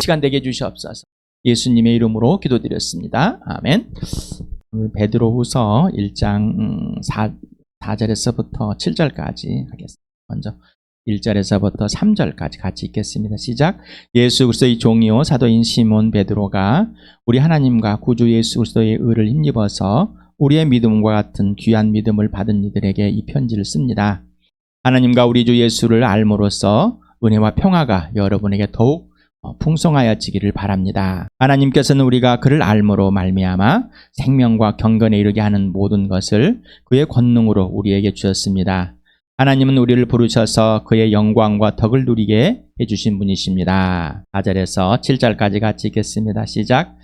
시간 되게 해주시옵소서. 예수님의 이름으로 기도드렸습니다. 아멘. 오늘 베드로후서 1장 4절에서부터 7절까지 하겠습니다. 먼저 1절에서부터 3절까지 같이 읽겠습니다. 시작. 예수 그리스도의 종이요 사도인 시몬 베드로가 우리 하나님과 구주 예수 그리스도의 의를 힘입어서 우리의 믿음과 같은 귀한 믿음을 받은 이들에게 이 편지를 씁니다. 하나님과 우리 주 예수를 알므로써 은혜와 평화가 여러분에게 더욱 풍성하여지기를 바랍니다. 하나님께서는 우리가 그를 알므로 말미암아 생명과 경건에 이르게 하는 모든 것을 그의 권능으로 우리에게 주셨습니다. 하나님은 우리를 부르셔서 그의 영광과 덕을 누리게 해주신 분이십니다. 4절에서 7절까지 같이 읽겠습니다. 시작.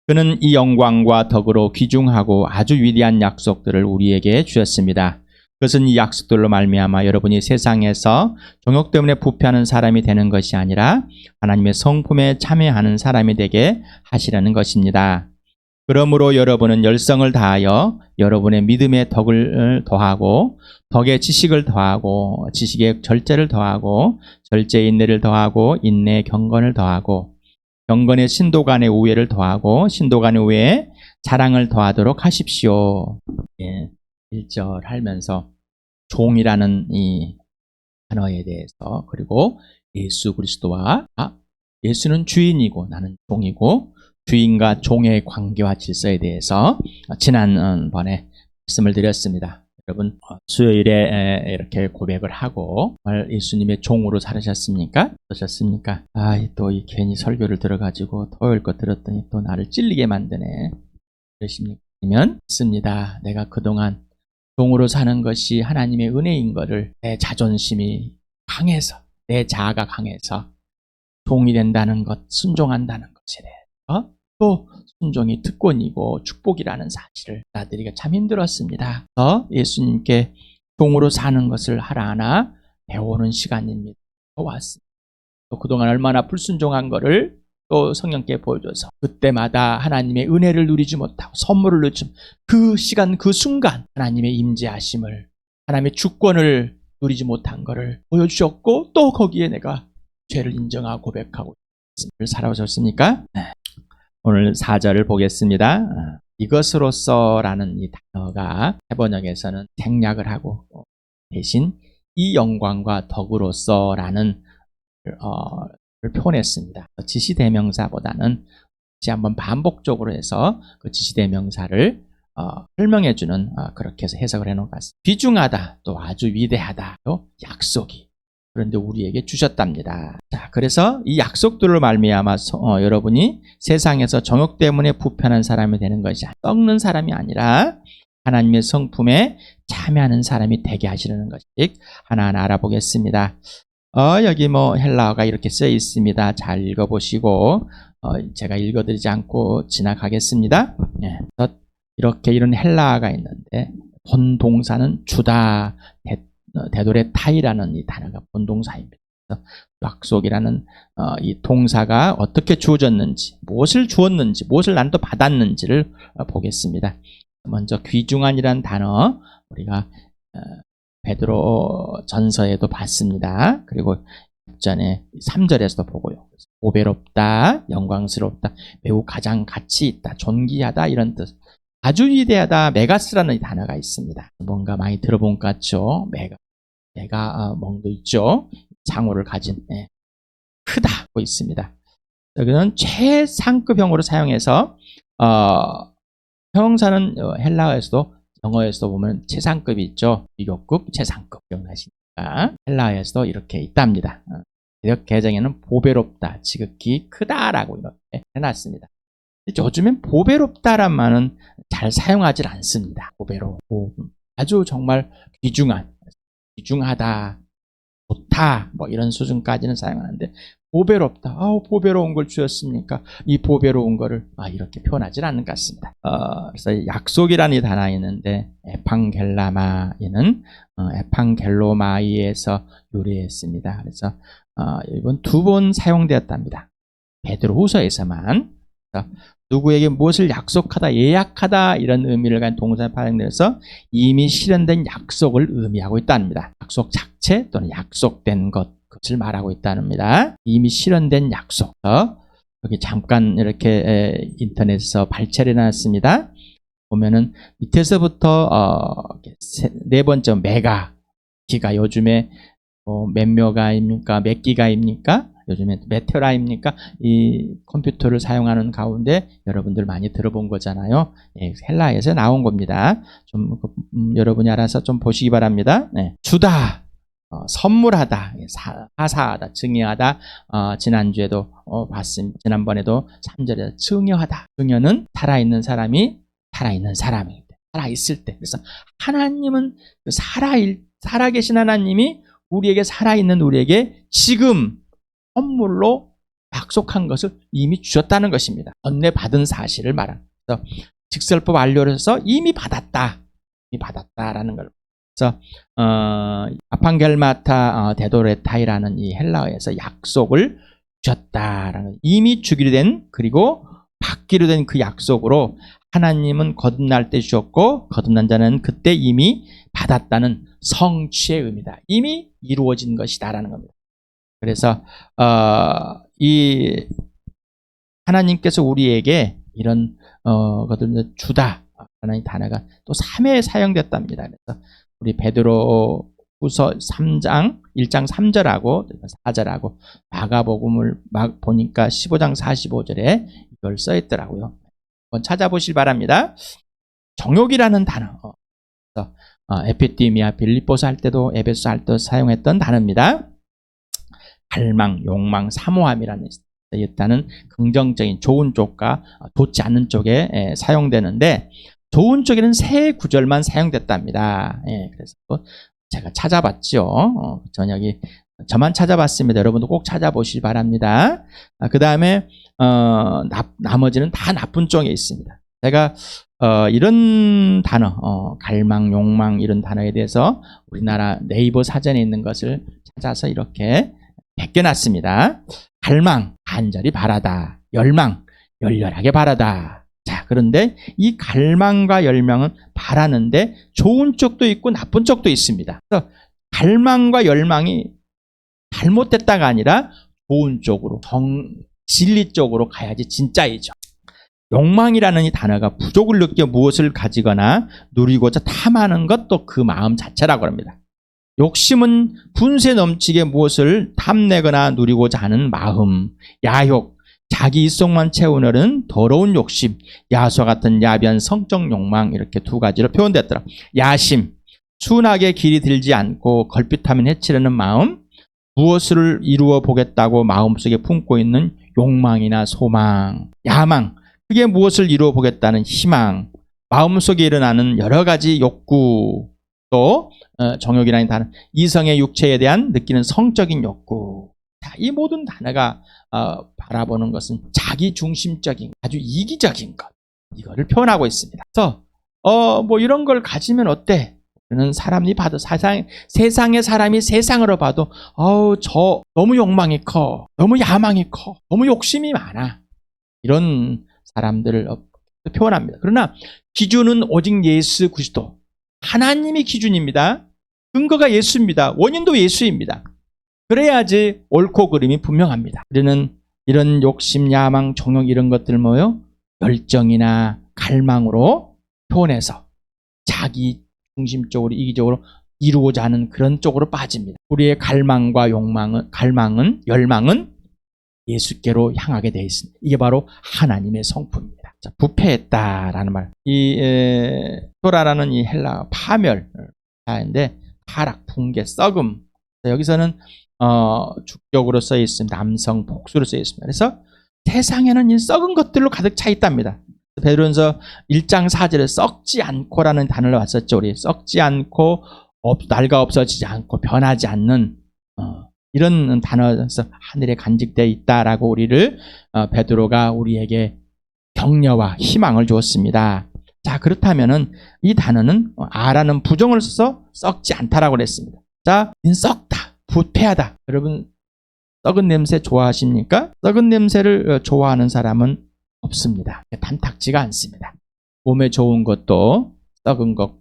그는 이 영광과 덕으로 귀중하고 아주 위대한 약속들을 우리에게 주셨습니다. 그것은 이 약속들로 말미암아 여러분이 세상에서 정욕 때문에 부패하는 사람이 되는 것이 아니라 하나님의 성품에 참여하는 사람이 되게 하시려는 것입니다. 그러므로 여러분은 열성을 다하여 여러분의 믿음의 덕을 더하고 덕의 지식을 더하고 지식의 절제를 더하고 절제의 인내를 더하고 인내의 경건을 더하고 경건의 신도 간의 우애를 더하고 신도 간의 우애에 자랑을 더하도록 하십시오. 1절 하면서 종이라는 이 단어에 대해서 그리고 예수 그리스도와 예수는 주인이고 나는 종이고 주인과 종의 관계와 질서에 대해서 지난번에 말씀을 드렸습니다. 여러분 수요일에 이렇게 고백을 하고 예수님의 종으로 살으셨습니까? 어떠셨습니까? 또 이 괜히 설교를 들어가지고 토요일 거 들었더니 또 나를 찔리게 만드네. 그러십니까? 아니면 씁니다. 내가 그동안 종으로 사는 것이 하나님의 은혜인 것을 내 자존심이 강해서 내 자아가 강해서 종이 된다는 것, 순종한다는 것에 대해서 또 순종이 특권이고 축복이라는 사실을 받아들이기가 참 힘들었습니다. 그래서 예수님께 종으로 사는 것을 하나하나 배우는 시간입니다. 왔습니다. 또 그동안 얼마나 불순종한 것을 또 성령께 보여줘서 그때마다 하나님의 은혜를 누리지 못하고 선물을 누리지 그 시간 그 순간 하나님의 임재하심을 하나님의 주권을 누리지 못한 것을 보여주셨고 또 거기에 내가 죄를 인정하고 고백하고 살아오셨습니까? 오늘 4절을 보겠습니다. 이것으로서라는 이 단어가 해번역에서는 생략을 하고 대신 이 영광과 덕으로서라는 표현했습니다. 지시대명사보다는 다시 한번 반복적으로 해서 그 지시대명사를 설명해주는 그렇게 해서 해석을 해놓은 것 같습니다. 귀중하다, 또 아주 위대하다, 또 약속이 그런데 우리에게 주셨답니다. 자, 그래서 이 약속들을 말미암아 여러분이 세상에서 정욕 때문에 부패하는 사람이 되는 것이 썩는 사람이 아니라 하나님의 성품에 참여하는 사람이 되게 하시려는 것을 하나하나 알아보겠습니다. 여기 헬라어가 이렇게 쓰여 있습니다. 잘 읽어보시고 제가 읽어드리지 않고 지나가겠습니다. 이렇게 이런 헬라어가 있는데 본동사는 주다, 대돌의 타이라는 이 단어가 본동사입니다. 약속이라는 이 동사가 어떻게 주어졌는지, 무엇을 주었는지, 무엇을 난 또 받았는지를 보겠습니다. 먼저 귀중한이라는 단어 우리가 베드로 전서에도 봤습니다. 그리고 전에 3절에서도 보고요. 보배롭다, 영광스럽다, 매우 가장 가치 있다, 존귀하다 이런 뜻. 아주 위대하다, 메가스라는 이 단어가 있습니다. 뭔가 많이 들어본 것 같죠? 메가 멍도 있죠. 장호를 가진 크다고 있습니다. 여기는 최상급형으로 사용해서 형용사는 헬라어에서도 영어에서도 보면 최상급이 있죠. 비교급, 최상급 기억나시니까 헬라어에서도 이렇게 있답니다. 개정에는 보배롭다, 지극히 크다라고 이렇게 해놨습니다. 요즘엔 보배롭다란 말은 잘 사용하지 않습니다. 보배롭고 아주 정말 귀중하다, 좋다 이런 수준까지는 사용하는데 보배롭다, 보배로운 걸 주셨습니까? 이 보배로운 거를 이렇게 표현하지 않는 것 같습니다. 그래서 약속이라는 단어가 있는데 에팡겔라마이는 에팡겔로마이에서 유래했습니다. 그래서 이번 2번 사용되었답니다. 베드로후서에서만 누구에게 무엇을 약속하다, 예약하다 이런 의미를 가진 동사에 활용돼서 이미 실현된 약속을 의미하고 있답니다. 약속 자체 또는 약속된 것을 말하고 있답니다. 이미 실현된 약속. 여기 잠깐 이렇게 인터넷에서 발췌를 해놨습니다. 보면은 밑에서부터 네 번째 메가 기가 요즘에 몇 메가입니까? 몇 기가입니까? 요즘에 몇 테라입니까? 이 컴퓨터를 사용하는 가운데 여러분들 많이 들어본 거잖아요. 예, 헬라에서 나온 겁니다. 좀 여러분이 알아서 좀 보시기 바랍니다. 네. 주다, 선물하다, 하사하다, 증여하다. 지난주에도 봤습니다. 지난번에도 3절에 증여하다. 증여는 살아있는 사람이 살아있는 사람일 때, 살아있을 때. 그래서 하나님은 살아계신 하나님이 우리에게 살아있는 우리에게 지금 선물로 약속한 것을 이미 주셨다는 것입니다. 전에 받은 사실을 말합니다. 그래서 직설법 완료를 해서 이미 받았다. 이미 받았다라는 걸. 그래서 아판겔마타 데도레타이라는 이 헬라어에서 약속을 주셨다라는 이미 주기로 된 그리고 받기로 된 그 약속으로 하나님은 거듭날 때 주셨고 거듭난 자는 그때 이미 받았다는 성취의 의미다. 이미 이루어진 것이다라는 겁니다. 그래서 이 하나님께서 우리에게 이런 것을 주다 라는 단어가 또 3회에 사용됐답니다. 그래서 우리 베드로 후서 3장 1장 3절하고 4절하고 마가복음을 보니까 15장 45절에 이걸 써있더라고요. 한번 찾아보실 바랍니다. 정욕이라는 단어, 에피티미아 빌립보서 할 때도 에베소 할 때도 사용했던 단어입니다. 갈망, 욕망, 사모함이라는 일단은 긍정적인 좋은 쪽과 좋지 않는 쪽에 사용되는데 좋은 쪽에는 세 구절만 사용됐답니다. 예, 그래서 제가 찾아봤죠. 저만 찾아봤습니다. 여러분도 꼭 찾아보시기 바랍니다. 그 다음에 나머지는 다 나쁜 쪽에 있습니다. 제가 이런 단어, 갈망, 욕망 이런 단어에 대해서 우리나라 네이버 사전에 있는 것을 찾아서 이렇게 베껴놨습니다. 갈망, 간절히 바라다. 열망, 열렬하게 바라다. 자, 그런데 이 갈망과 열망은 바라는데 좋은 쪽도 있고 나쁜 쪽도 있습니다. 그래서 갈망과 열망이 잘못됐다가 아니라 좋은 쪽으로, 진리 쪽으로 가야지 진짜이죠. 욕망이라는 이 단어가 부족을 느껴 무엇을 가지거나 누리고자 탐하는 것도 그 마음 자체라고 합니다. 욕심은 분세 넘치게 무엇을 탐내거나 누리고자 하는 마음, 야욕, 자기 이성만 채우려는 더러운 욕심, 야수와 같은 야비한 성적 욕망 이렇게 두 가지로 표현됐더라. 야심, 순하게 길이 들지 않고 걸핏하면 해치려는 마음, 무엇을 이루어 보겠다고 마음속에 품고 있는 욕망이나 소망, 야망, 그게 무엇을 이루어 보겠다는 희망, 마음속에 일어나는 여러 가지 욕구, 또 정욕이라는 단어, 이성의 육체에 대한 느끼는 성적인 욕구. 자, 이 모든 단어가 바라보는 것은 자기 중심적인 아주 이기적인 것, 이거를 표현하고 있습니다. 그래서 뭐 이런 걸 가지면 어때? 그는 사람이 봐도 세상의 사람이 세상으로 봐도 저 너무 욕망이 커, 너무 야망이 커, 너무 욕심이 많아, 이런 사람들을 표현합니다. 그러나 기준은 오직 예수 그리스도, 하나님이 기준입니다. 근거가 예수입니다. 원인도 예수입니다. 그래야지 옳고 그름이 분명합니다. 우리는 이런 욕심, 야망, 정욕 이런 것들 뭐요? 열정이나 갈망으로 표현해서 자기 중심적으로 이기적으로 이루고자 하는 그런 쪽으로 빠집니다. 우리의 갈망과 열망은 예수께로 향하게 되어 있습니다. 이게 바로 하나님의 성품입니다. 자, 부패했다라는 말. 이 토라라는 이 헬라 파멸인데 타락, 붕괴, 썩음. 여기서는 주격으로 써 있습니다. 남성 복수로 써 있습니다. 그래서 세상에는 이 썩은 것들로 가득 차 있답니다. 베드로전서 1장 4절에 썩지 않고라는 단어를 왔었죠. 우리 썩지 않고 낡아 없어지지 않고 변하지 않는 이런 단어에서 하늘에 간직되어 있다라고 우리를 베드로가 우리에게 격려와 희망을 주었습니다. 자, 그렇다면은 이 단어는 아라는 부정을 써서 썩지 않다라고 그랬습니다. 자, 썩다, 부패하다. 여러분 썩은 냄새 좋아하십니까? 썩은 냄새를 좋아하는 사람은 없습니다. 탐탁지가 않습니다. 몸에 좋은 것도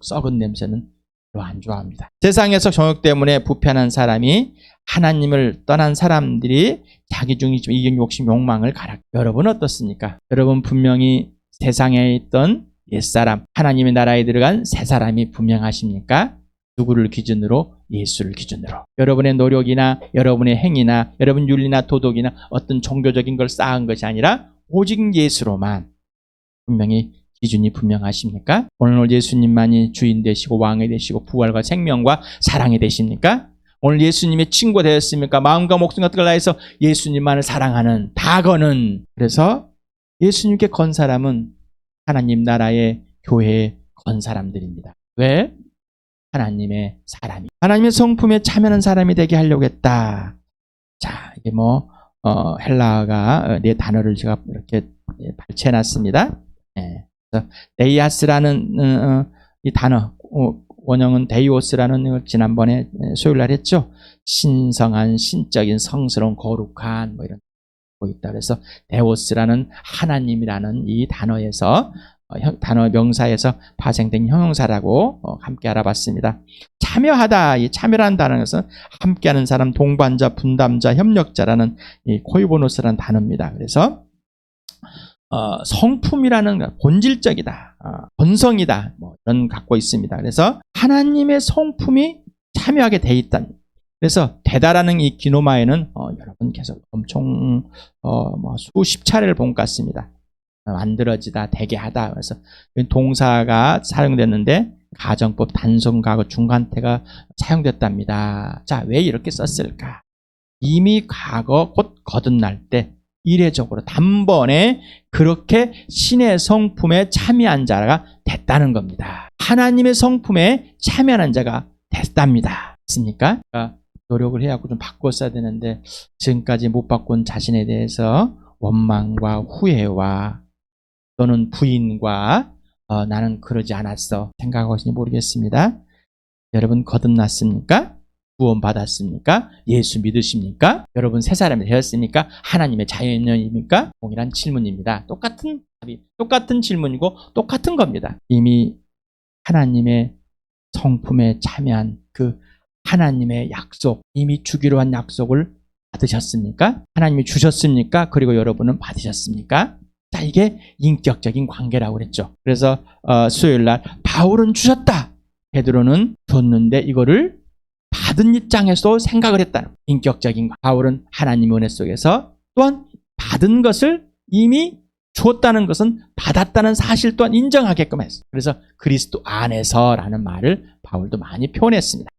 썩은 냄새는 별로 안 좋아합니다. 세상에서 정욕 때문에 부패하는 사람이 하나님을 떠난 사람들이 자기 중심, 이경, 욕심, 욕망을 가라. 여러분 어떻습니까? 여러분 분명히 세상에 있던 옛사람, 하나님의 나라에 들어간 새 사람이 분명하십니까? 누구를 기준으로? 예수를 기준으로. 여러분의 노력이나 여러분의 행위나 여러분 윤리나 도덕이나 어떤 종교적인 걸 쌓은 것이 아니라 오직 예수로만 분명히 기준이 분명하십니까? 오늘 예수님만이 주인 되시고 왕이 되시고 부활과 생명과 사랑이 되십니까? 오늘 예수님의 친구가 되었습니까? 마음과 목숨과 뜻을 다해서 예수님만을 사랑하는 다거는. 그래서 예수님께 건 사람은 하나님 나라의 교회에 건 사람들입니다. 왜? 하나님의 사람이, 하나님의 성품에 참여하는 사람이 되게 하려고 했다. 자, 이게 헬라어가 네 단어를 제가 이렇게 발췌해놨습니다. 데이아스라는 이 단어, 원형은 데이오스라는 걸 지난번에 수요일날 했죠. 신성한, 신적인, 성스러운, 거룩한 이런 거 있다. 그래서 데오스라는 하나님이라는 이 단어에서 단어 명사에서 파생된 형용사라고 함께 알아봤습니다. 참여하다, 이 참여라는 단어는 함께하는 사람, 동반자, 분담자, 협력자라는 이 코이보노스라는 단어입니다. 그래서 성품이라는 본질적이다, 본성이다, 이런 갖고 있습니다. 그래서 하나님의 성품이 참여하게 돼 있다. 그래서 되다라는 이 기노마에는 여러분 계속 엄청 수십 차례를 본 것 같습니다. 만들어지다, 되게 하다. 그래서 동사가 사용됐는데 가정법 단순가고 중간태가 사용됐답니다. 자, 왜 이렇게 썼을까? 이미 과거 곧 거듭날 때 이례적으로 단번에 그렇게 신의 성품에 참여한 자가 됐다는 겁니다. 하나님의 성품에 참여하는 자가 됐답니다. 맞습니까? 그러니까 노력을 해갖고 좀 바꿨어야 되는데 지금까지 못 바꾼 자신에 대해서 원망과 후회와 또는 부인과 나는 그러지 않았어 생각하시는지 모르겠습니다. 여러분 거듭났습니까? 구원 받았습니까? 예수 믿으십니까? 여러분 새 사람이 되었습니까? 하나님의 자연인입니까? 동일한 질문입니다. 똑같은 답이, 똑같은 질문이고 똑같은 겁니다. 이미 하나님의 성품에 참여한 그 하나님의 약속, 이미 주기로 한 약속을 받으셨습니까? 하나님이 주셨습니까? 그리고 여러분은 받으셨습니까? 자, 이게 인격적인 관계라고 그랬죠. 그래서 수요일날 바울은 주셨다, 베드로는 줬는데 이거를 받은 입장에서 생각을 했다는 거예요. 인격적인 바울은 하나님의 은혜 속에서 또한 받은 것을 이미 주었다는 것은 받았다는 사실 또한 인정하게끔 했어요. 그래서 그리스도 안에서라는 말을 바울도 많이 표현했습니다.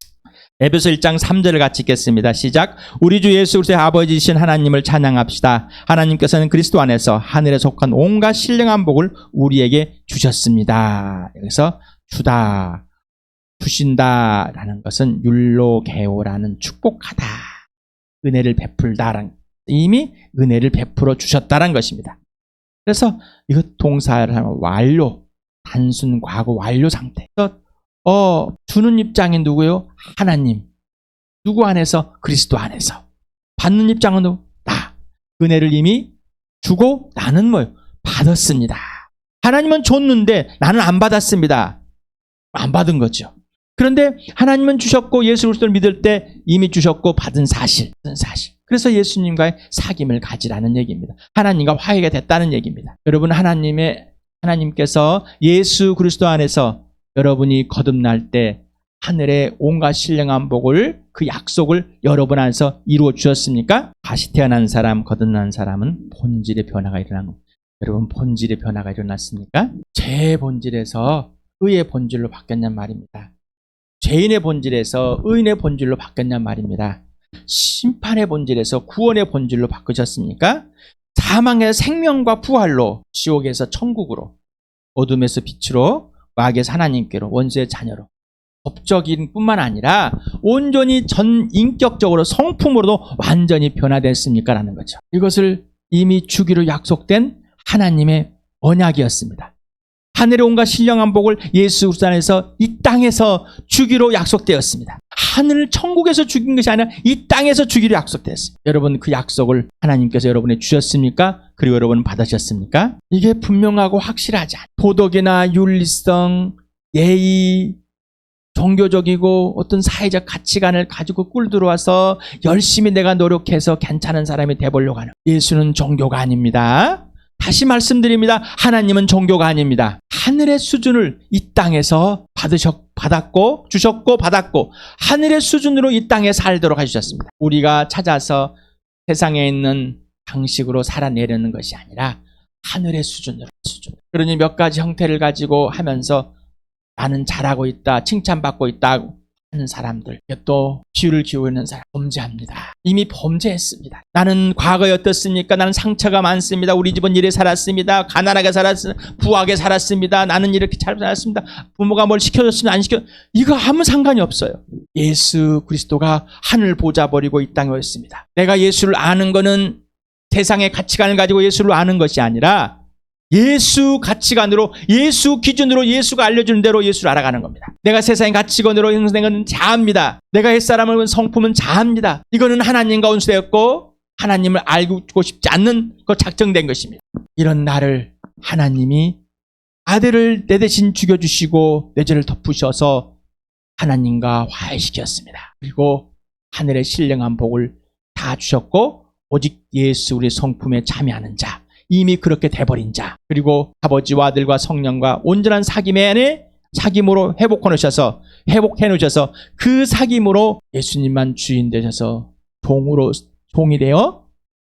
에베소 1장 3절을 같이 읽겠습니다. 시작. 우리 주 예수 그리스도의 아버지이신 하나님을 찬양합시다. 하나님께서는 그리스도 안에서 하늘에 속한 온갖 신령한 복을 우리에게 주셨습니다. 여기서 주다, 주신다라는 것은 율로게오라는 축복하다, 은혜를 베풀다라는, 이미 은혜를 베풀어 주셨다는 것입니다. 그래서 이거 동사를 하면 완료, 단순 과거 완료 상태. 주는 입장이 누구요? 하나님. 누구 안에서? 그리스도 안에서. 받는 입장은 누구? 나. 은혜를 이미 주고 나는 뭐요? 받았습니다. 하나님은 줬는데 나는 안 받았습니다. 안 받은 거죠. 그런데 하나님은 주셨고 예수 그리스도를 믿을 때 이미 주셨고 받은 사실. 그래서 예수님과의 사귐을 가지라는 얘기입니다. 하나님과 화해가 됐다는 얘기입니다. 여러분 하나님께서 예수 그리스도 안에서 여러분이 거듭날 때 하늘의 온갖 신령한 복을, 그 약속을 여러분 안에서 이루어 주셨습니까? 다시 태어난 사람, 거듭난 사람은 본질의 변화가 일어난 겁니다. 여러분 본질의 변화가 일어났습니까? 죄의 본질에서 의의 본질로 바뀌었냔 말입니다. 죄인의 본질에서 의인의 본질로 바뀌었냔 말입니다. 심판의 본질에서 구원의 본질로 바꾸셨습니까? 사망의 생명과 부활로, 지옥에서 천국으로, 어둠에서 빛으로, 마귀에서 하나님께로, 원수의 자녀로, 법적인 뿐만 아니라 온전히 전 인격적으로 성품으로도 완전히 변화됐습니까? 라는 거죠. 이것을 이미 주기로 약속된 하나님의 언약이었습니다. 하늘의 온갖 신령한 복을 예수 그리스도 안에서 이 땅에서 주기로 약속되었습니다. 하늘 천국에서 주긴 것이 아니라 이 땅에서 주기로 약속되었습니다. 여러분 그 약속을 하나님께서 여러분에게 주셨습니까? 그리고 여러분은 받으셨습니까? 이게 분명하고 확실하지 않아요. 도덕이나 윤리성, 예의, 종교적이고 어떤 사회적 가치관을 가지고 꿀들어와서 열심히 내가 노력해서 괜찮은 사람이 돼보려고 하는, 예수는 종교가 아닙니다. 다시 말씀드립니다. 하나님은 종교가 아닙니다. 하늘의 수준을 이 땅에서 받았고 주셨고 받았고 하늘의 수준으로 이 땅에 살도록 해주셨습니다. 우리가 찾아서 세상에 있는 방식으로 살아내려는 것이 아니라 하늘의 수준으로. 그러니 몇 가지 형태를 가지고 하면서 나는 잘하고 있다, 칭찬받고 있다 하는 사람들, 또 귀를 기울이는 사람, 범죄합니다. 이미 범죄했습니다. 나는 과거에 어떻습니까? 나는 상처가 많습니다. 우리 집은 이래 살았습니다. 가난하게 살았습니다. 부하게 살았습니다. 나는 이렇게 잘 살았습니다. 부모가 뭘 시켜줬으면 안 시켜. 이거 아무 상관이 없어요. 예수 그리스도가 하늘 보좌 버리고 이 땅에 왔습니다. 내가 예수를 아는 거는 세상의 가치관을 가지고 예수를 아는 것이 아니라 예수 가치관으로, 예수 기준으로, 예수가 알려주는 대로 예수를 알아가는 겁니다. 내가 세상의 가치관으로 형성된 것은 자아입니다. 내가 옛사람을 성품은 자아입니다. 이거는 하나님과 원수되었고 하나님을 알고 싶지 않는 것 작정된 것입니다. 이런 나를 하나님이 아들을 내 대신 죽여주시고 내 죄를 덮으셔서 하나님과 화해시켰습니다. 그리고 하늘의 신령한 복을 다 주셨고 오직 예수 우리 성품에 참여하는 자, 이미 그렇게 돼버린 자, 그리고 아버지와 아들과 성령과 온전한 사귐 안에 사귐으로 회복해 놓으셔서 그 사귐으로 예수님만 주인 되셔서 종이 되어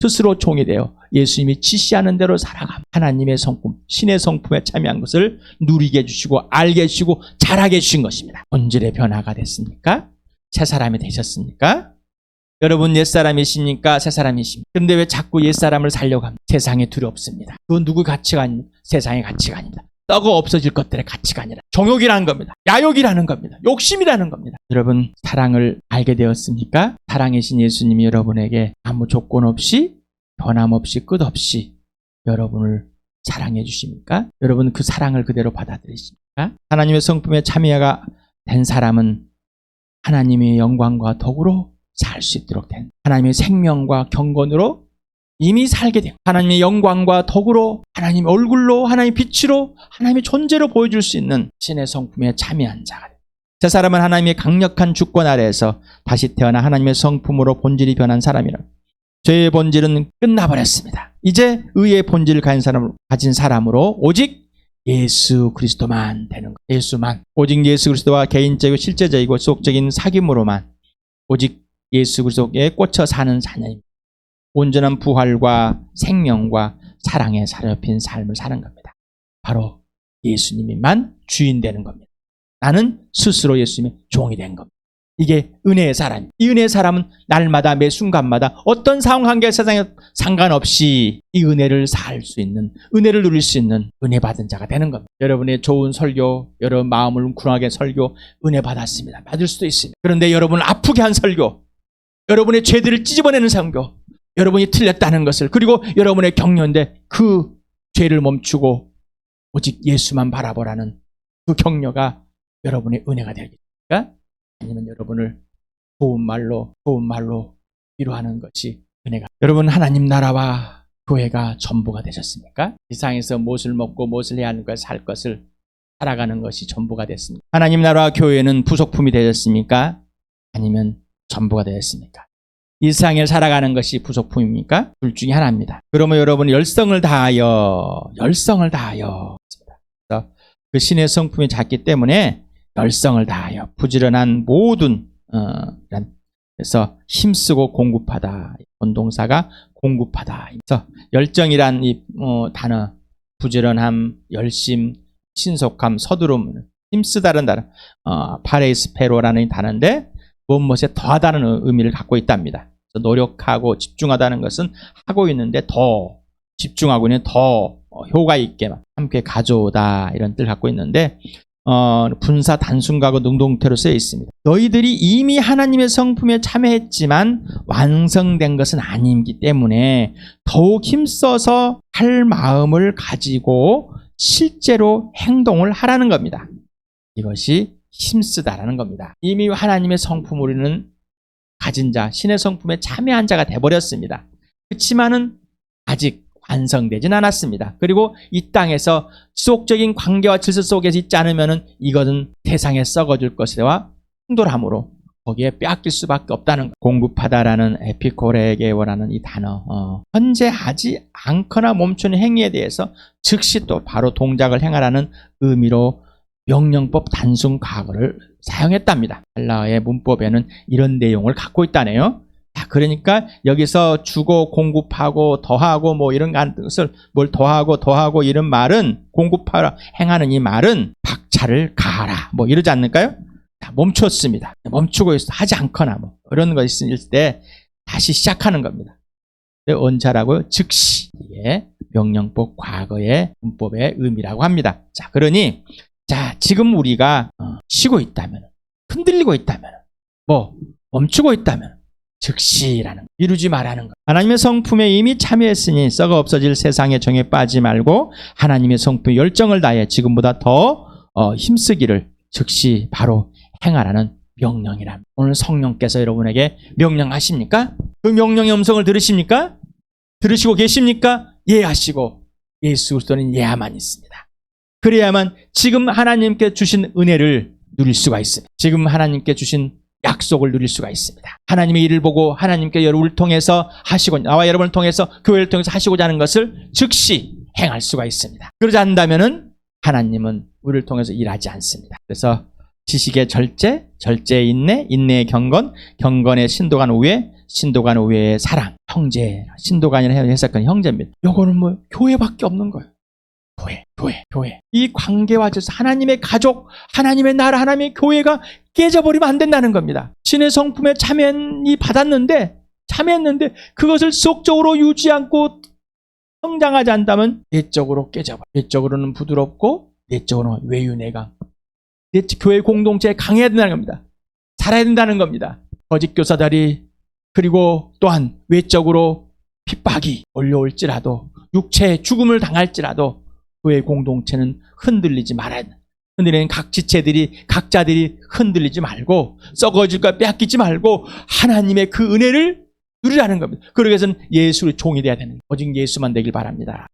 스스로 종이 되어 예수님이 지시하는 대로 살아감. 하나님의 성품, 신의 성품에 참여한 것을 누리게 해주시고 알게 해주시고 잘하게 해주신 것입니다. 본질의 변화가 됐습니까? 새 사람이 되셨습니까? 여러분 옛사람이시니까 새사람이십니다. 그런데 왜 자꾸 옛사람을 살려고 합니까? 세상에 두렵습니다. 그건 누구 가치가 아닙니다. 세상의 가치가 아닙니다. 썩어 없어질 것들의 가치가 아니라 정욕이라는 겁니다. 야욕이라는 겁니다. 욕심이라는 겁니다. 여러분 사랑을 알게 되었습니까? 사랑이신 예수님이 여러분에게 아무 조건 없이 변함없이 끝없이 여러분을 사랑해 주십니까? 여러분 그 사랑을 그대로 받아들이십니까? 하나님의 성품에 참여가 된 사람은 하나님의 영광과 덕으로 살 수 있도록 된, 하나님의 생명과 경건으로 이미 살게 된, 하나님의 영광과 덕으로, 하나님의 얼굴로, 하나님의 빛으로, 하나님의 존재로 보여줄 수 있는 신의 성품에 참여한 자가 됩니다. 저 사람은 하나님의 강력한 주권 아래에서 다시 태어나 하나님의 성품으로 본질이 변한 사람이라. 죄의 본질은 끝나버렸습니다. 이제 의의 본질을 가진 사람으로 오직 예수 그리스도만 되는 것. 예수만, 오직 예수 그리스도와 개인적이고 실제적이고 지속적인 사귐으로만 오직 예수 그리스도에 꽂혀 사는 자녀입니다. 온전한 부활과 생명과 사랑에 사로잡힌 삶을 사는 겁니다. 바로 예수님만 주인 되는 겁니다. 나는 스스로 예수님의 종이 된 겁니다. 이게 은혜의 사람. 이 은혜의 사람은 날마다 매 순간마다 어떤 상황 관계 세상에 상관없이 이 은혜를 살 수 있는, 은혜를 누릴 수 있는 은혜 받은 자가 되는 겁니다. 여러분의 좋은 설교, 여러분 마음을 웅크하게 설교 은혜 받았습니다. 받을 수도 있습니다. 그런데 여러분을 아프게 한 설교, 여러분의 죄들을 찢어내는 설교, 여러분이 틀렸다는 것을, 그리고 여러분의 격려인데 그 죄를 멈추고 오직 예수만 바라보라는 그 격려가 여러분의 은혜가 되겠습니까? 아니면 여러분을 좋은 말로 위로하는 것이 은혜가. 여러분 하나님 나라와 교회가 전부가 되셨습니까? 세상에서 무엇을 먹고 무엇을 해야 하는 것을 살 것을 살아가는 것이 전부가 됐습니까? 하나님 나라와 교회는 부속품이 되셨습니까? 아니면 전부가 되었습니까? 이 세상을 살아가는 것이 부속품입니까? 둘 중에 하나입니다. 그러면 여러분이 열성을 다하여 그래서 그 신의 성품이 작기 때문에 열성을 다하여 부지런한 모든 그래서 힘쓰고 공급하다. 본동사가 공급하다. 그래서 열정이란 이 단어, 부지런함, 열심, 신속함, 서두름, 힘쓰다는 단어, 파레이스페로라는 단어인데 무엇에 더하다는 의미를 갖고 있답니다. 그래서 노력하고 집중하다는 것은 하고 있는데 더 집중하고 있는 더 효과 있게 함께 가져오다 이런 뜻을 갖고 있는데 분사 단순가고 능동태로 쓰여 있습니다. 너희들이 이미 하나님의 성품에 참여했지만 완성된 것은 아니기 때문에 더욱 힘써서 할 마음을 가지고 실제로 행동을 하라는 겁니다. 이것이 힘쓰다라는 겁니다. 이미 하나님의 성품 우리는 가진 자, 신의 성품에 참여한 자가 돼버렸습니다. 그렇지만은 아직 완성되진 않았습니다. 그리고 이 땅에서 지속적인 관계와 질서 속에서 있지 않으면 이것은 세상에 썩어질 것이와 충돌함으로 거기에 빼앗길 수밖에 없다는 것. 공급하다라는 에피코레게어라는 이 단어, 현재 하지 않거나 멈추는 행위에 대해서 즉시 또 바로 동작을 행하라는 의미로 명령법 단순 과거를 사용했답니다. 헬라어의 문법에는 이런 내용을 갖고 있다네요. 자, 그러니까 여기서 주고 공급하고 더하고 뭐 이런 것을 뭘 더하고 이런 말은 공급하라 행하는 이 말은 박차를 가하라 뭐 이러지 않을까요? 자, 멈췄습니다. 멈추고 있어 하지 않거나 뭐 이런 거 있을 때 다시 시작하는 겁니다. 언제라고요? 즉시. 이게 명령법 과거의 문법의 의미라고 합니다. 자, 그러니 자, 지금 우리가 쉬고 있다면, 흔들리고 있다면, 뭐 멈추고 있다면 즉시라는 거, 미루지 말라는 것. 하나님의 성품에 이미 참여했으니 썩어 없어질 세상의 정에 빠지지 말고 하나님의 성품에 열정을 다해 지금보다 더 힘쓰기를 즉시 바로 행하라는 명령이랍니다. 오늘 성령께서 여러분에게 명령하십니까? 그 명령의 음성을 들으십니까? 들으시고 계십니까? 예 하시고 예수 그리스도는 예야만 있습니다. 그래야만 지금 하나님께 주신 은혜를 누릴 수가 있습니다. 지금 하나님께 주신 약속을 누릴 수가 있습니다. 하나님의 일을 보고 하나님께 여러분을 통해서 하시고 나와 여러분을 통해서 교회를 통해서 하시고자 하는 것을 즉시 행할 수가 있습니다. 그러지 않는다면 하나님은 우리를 통해서 일하지 않습니다. 그래서 지식의 절제, 절제의 인내, 인내의 경건, 경건의 신도간 우애, 신도간 우애의 사랑, 형제, 신도간이라 해석한 형제입니다. 요거는 뭐 교회밖에 없는 거예요. 교회. 이 관계와 질서, 하나님의 가족, 하나님의 나라, 하나님의 교회가 깨져버리면 안 된다는 겁니다. 신의 성품에 참여했는데 그것을 지속적으로 유지 않고 성장하지 않다면 내적으로 깨져버려. 내적으로는 부드럽고 내적으로는 외유내강. 내 교회 공동체에 강해야 된다는 겁니다. 살아야 된다는 겁니다. 거짓 교사들이 그리고 또한 외적으로 핍박이 올려올지라도 육체의 죽음을 당할지라도 교회 공동체는 흔들리지 말아야 된다. 흔들리는 각자들이 흔들리지 말고 썩어질까 빼앗기지 말고 하나님의 그 은혜를 누리라는 겁니다. 그러기 위해서는 예수의 종이 되어야 되는 거예요. 오직 예수만 되길 바랍니다.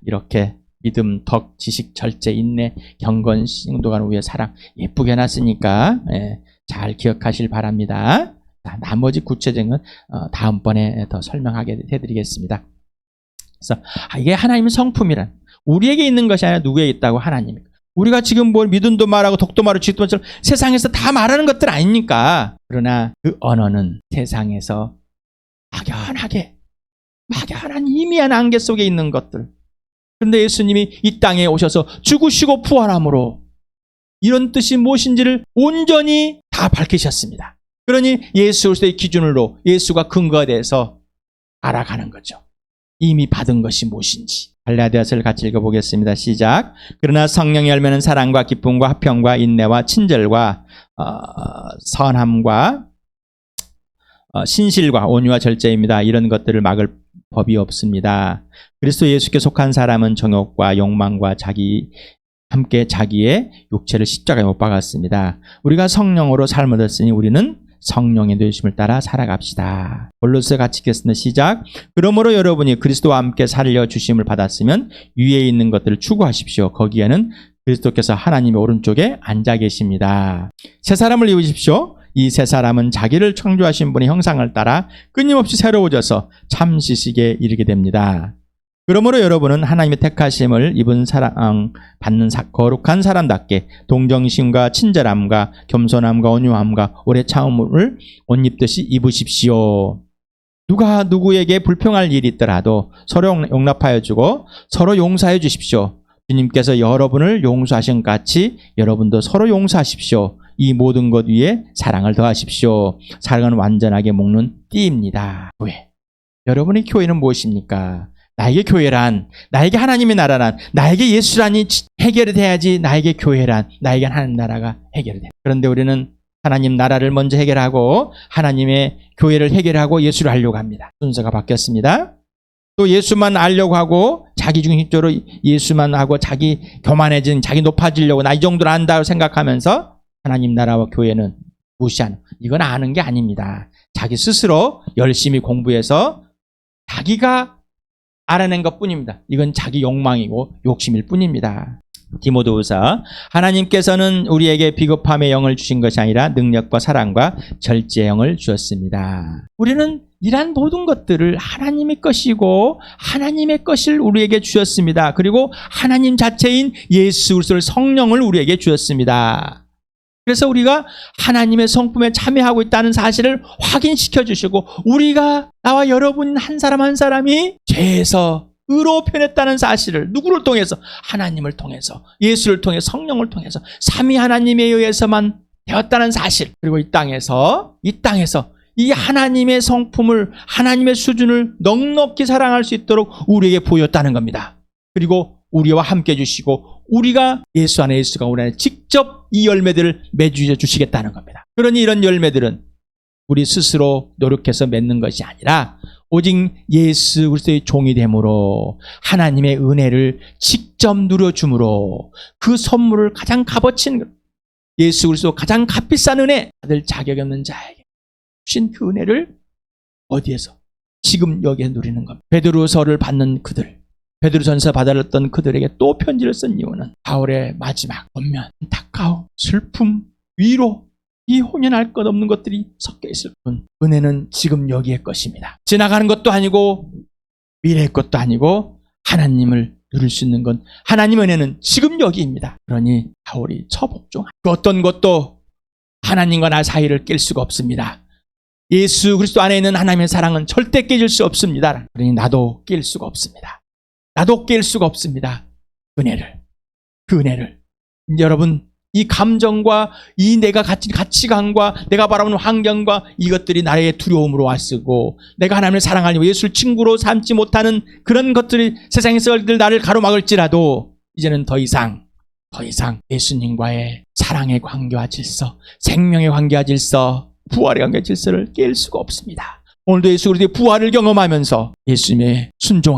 이렇게 믿음, 덕, 지식, 절제, 인내, 경건, 신도간 우애, 사랑 예쁘게 해놨으니까 잘 기억하실 바랍니다. 나머지 구체적인 건 다음번에 더 설명하게 해드리겠습니다. 그래서 이게 하나님의 성품이란 우리에게 있는 것이 아니라 누구에게 있다고 하나님입니다. 우리가 지금 뭘 믿음도 말하고 덕도 말하고 지식도 말처럼 세상에서 다 말하는 것들 아닙니까? 그러나 그 언어는 세상에서 막연한 희미한 안개 속에 있는 것들. 그런데 예수님이 이 땅에 오셔서 죽으시고 부활함으로 이런 뜻이 무엇인지를 온전히 다 밝히셨습니다. 그러니 예수 그리스도의 기준으로 예수가 근거가 돼서 알아가는 거죠. 이미 받은 것이 무엇인지. 갈라디아서를 같이 읽어보겠습니다. 시작. 그러나 성령의 열매는 사랑과 기쁨과 화평과 인내와 친절과 선함과 신실과 온유와 절제입니다. 이런 것들을 막을 법이 없습니다. 그리스도 예수께 속한 사람은 정욕과 욕망과 함께 자기의 육체를 십자가에 못 박았습니다. 우리가 성령으로 삶을 얻었으니 우리는 성령의 되심을 따라 살아갑시다. 골로새 같이 읽겠습니다. 시작. 그러므로 여러분이 그리스도와 함께 살려주심을 받았으면 위에 있는 것들을 추구하십시오. 거기에는 그리스도께서 하나님의 오른쪽에 앉아 계십니다. 새 사람을 입으십시오. 이 새 사람은 자기를 창조하신 분의 형상을 따라 끊임없이 새로워져서 참 지식에 이르게 됩니다. 그러므로 여러분은 하나님의 택하심을 입은 받는 거룩한 사람답게 동정심과 친절함과 겸손함과 온유함과 오래 참음을 옷 입듯이 입으십시오. 누가 누구에게 불평할 일이 있더라도 서로 용납하여 주고 서로 용서해 주십시오. 주님께서 여러분을 용서하신 같이 여러분도 서로 용서하십시오. 이 모든 것 위에 사랑을 더하십시오. 사랑은 완전하게 묶는 띠입니다. 교회. 여러분의 교회는 무엇입니까? 나에게 교회란, 나에게 하나님의 나라란, 나에게 예수란이 해결이 돼야지 나에게 교회란, 나에게 하나님 나라가 해결이 돼. 그런데 우리는 하나님 나라를 먼저 해결하고 하나님의 교회를 해결하고 예수를 하려고 합니다. 순서가 바뀌었습니다. 또 예수만 알려고 하고 자기 중심적으로 예수만 하고 자기 교만해진, 자기 높아지려고 나 이 정도로 안다고 생각하면서 하나님 나라와 교회는 무시하는, 이건 아는 게 아닙니다. 자기 스스로 열심히 공부해서 자기가 알아낸 것뿐입니다. 이건 자기 욕망이고 욕심일 뿐입니다. 디모데후서 하나님께서는 우리에게 비겁함의 영을 주신 것이 아니라 능력과 사랑과 절제의 영을 주었습니다. 우리는 이러한 모든 것들을 하나님의 것이고 하나님의 것을 우리에게 주셨습니다. 그리고 하나님 자체인 예수 그리스도의 성령을 우리에게 주셨습니다. 그래서 우리가 하나님의 성품에 참여하고 있다는 사실을 확인시켜 주시고 우리가 나와 여러분 한 사람 한 사람이 죄에서 의로 변했다는 사실을 누구를 통해서? 하나님을 통해서, 예수를 통해 성령을 통해서 삼위 하나님에 의해서만 되었다는 사실. 그리고 이 땅에서 이 하나님의 성품을, 하나님의 수준을 넉넉히 사랑할 수 있도록 우리에게 보였다는 겁니다. 그리고 우리와 함께 해주시고 우리가 예수 안에 예수가 우리 안에 직접 이 열매들을 맺어 주시겠다는 겁니다. 그러니 이런 열매들은 우리 스스로 노력해서 맺는 것이 아니라 오직 예수 그리스도의 종이 됨으로 하나님의 은혜를 직접 누려줌으로 그 선물을 가장 값어친 예수 그리스도 가장 값비싼 은혜 받을 자격이 없는 자에게 주신 그 은혜를 어디에서? 지금 여기에 누리는 겁니다. 베드로서를 받는 그들, 베드로전서 받았던 그들에게 또 편지를 쓴 이유는 바울의 마지막 권면, 안타까움, 슬픔, 위로 이 혼연할 것 없는 것들이 섞여 있을 뿐 은혜는 지금 여기의 것입니다. 지나가는 것도 아니고 미래의 것도 아니고 하나님을 누릴 수 있는 건 하나님 은혜는 지금 여기입니다. 그러니 바울이 처복종 그 어떤 것도 하나님과 나 사이를 깰 수가 없습니다. 예수 그리스도 안에 있는 하나님의 사랑은 절대 깨질 수 없습니다. 그러니 나도 깰 수가 없습니다. 나도 깰 수가 없습니다. 그 은혜를 여러분 이 감정과 이 내가 가치관과 내가 바라보는 환경과 이것들이 나의 두려움으로 왔고 내가 하나님을 사랑하려고 예수를 친구로 삼지 못하는 그런 것들이 세상에서 나를 가로막을지라도 이제는 더 이상 예수님과의 사랑의 관계와 질서, 생명의 관계와 질서, 부활의 관계와 질서를 깰 수가 없습니다. 오늘도 예수 그리스도의 부활을 경험하면서 예수님의 순종하는